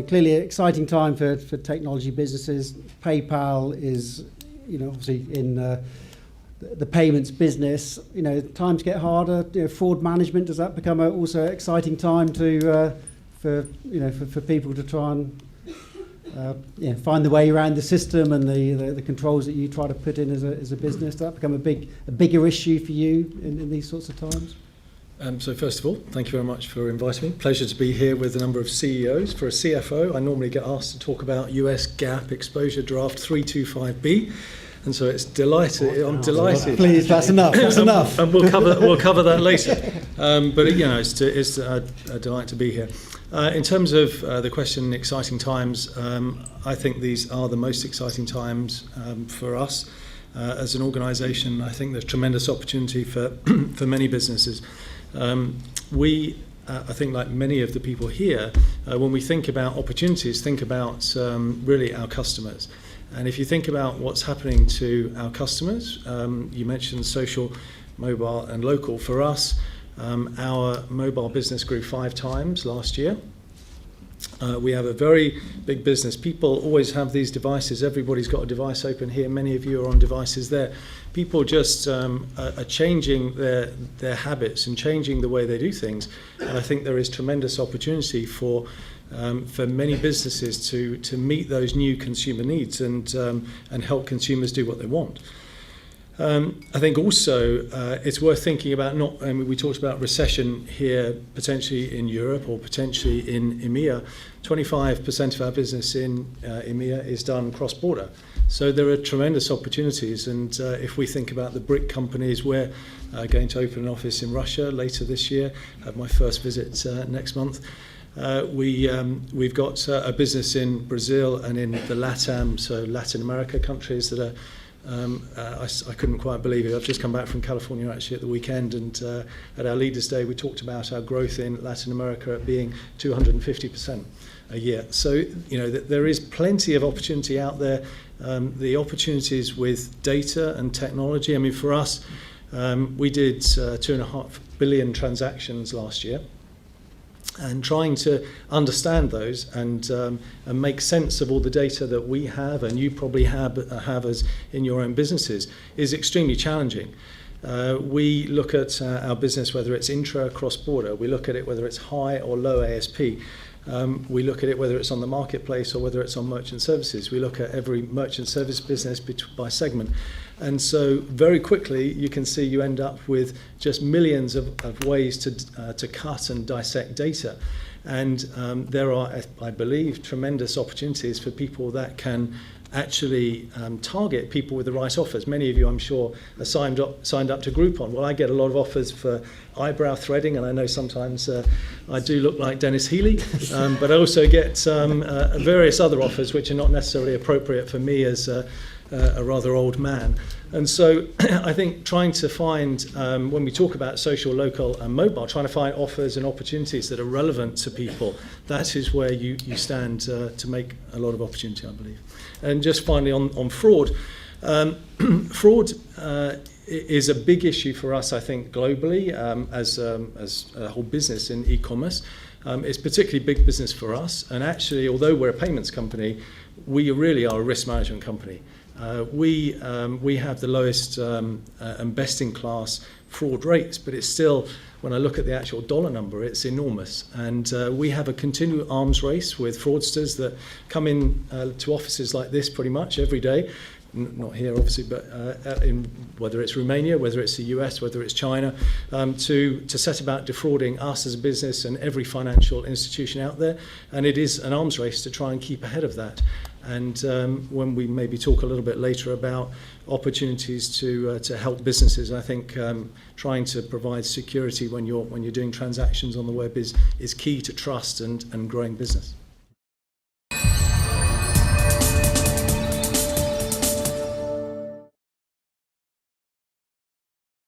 clearly an exciting time for technology businesses. PayPal is, obviously in the payments business. Times get harder. Fraud management, does that become also an exciting time for people to try and find the way around the system and the controls that you try to put in as a business? Does that become a bigger issue for you in these sorts of times? So first of all, thank you very much for inviting me. Pleasure to be here with a number of CEOs. For a CFO, I normally get asked to talk about US GAAP exposure draft 325B. And so it's delighted. I'm delighted. Please, that's enough. That's enough. And we'll cover that later. But it's a delight to be here. In terms of the question, exciting times, I think these are the most exciting times for us as an organisation. I think there's tremendous opportunity for many businesses. I think, like many of the people here, when we think about opportunities, think about really our customers. And if you think about what's happening to our customers, you mentioned social, mobile and local. For us, our mobile business grew 5 times last year. We have a very big business. People always have these devices. Everybody's got a device open here. Many of you are on devices there. People just are changing their habits and changing the way they do things. And I think there is tremendous opportunity for many businesses to meet those new consumer needs and help consumers do what they want. I think also it's worth thinking about we talked about recession here potentially in Europe or potentially in EMEA. 25% of our business in EMEA is done cross-border. So there are tremendous opportunities, and if we think about the BRIC companies, we're going to open an office in Russia later this year. I have my first visit next month. We've got a business in Brazil and in the LATAM, so Latin America countries that are I couldn't quite believe it. I've just come back from California actually at the weekend, and at our Leaders' Day we talked about our growth in Latin America at being 250% a year. So there is plenty of opportunity out there. The opportunities with data and technology. I mean, for us, we did 2.5 billion transactions last year. And trying to understand those and make sense of all the data that we have and you probably have as in your own businesses is extremely challenging. We look at our business, whether it's intra, cross-border. We look at it whether it's high or low ASP. We look at it whether it's on the marketplace or whether it's on merchant services. We look at every merchant service business by segment. And so very quickly you can see you end up with just millions of ways to cut and dissect data. And there are, I believe, tremendous opportunities for people that can actually target people with the right offers. Many of you, I'm sure, are signed up to Groupon. Well, I get a lot of offers for eyebrow threading, and I know sometimes I do look like Dennis Healy, but I also get various other offers which are not necessarily appropriate for me as a rather old man. And so I think trying to find, when we talk about social, local and mobile, trying to find offers and opportunities that are relevant to people, that is where you stand to make a lot of opportunity, I believe. And just finally on fraud. Fraud is a big issue for us, I think, globally as a whole business in e-commerce. It's particularly big business for us. And actually, although we're a payments company, we really are a risk management company. We have the lowest and best-in-class fraud rates, but it's still, when I look at the actual dollar number, it's enormous. And we have a continual arms race with fraudsters that come in to offices like this pretty much every day. Not here, obviously, but in whether it's Romania, whether it's the US, whether it's China, to set about defrauding us as a business and every financial institution out there. And it is an arms race to try and keep ahead of that. And when we maybe talk a little bit later about opportunities to help businesses, I think trying to provide security when you're doing transactions on the web is key to trust and growing business.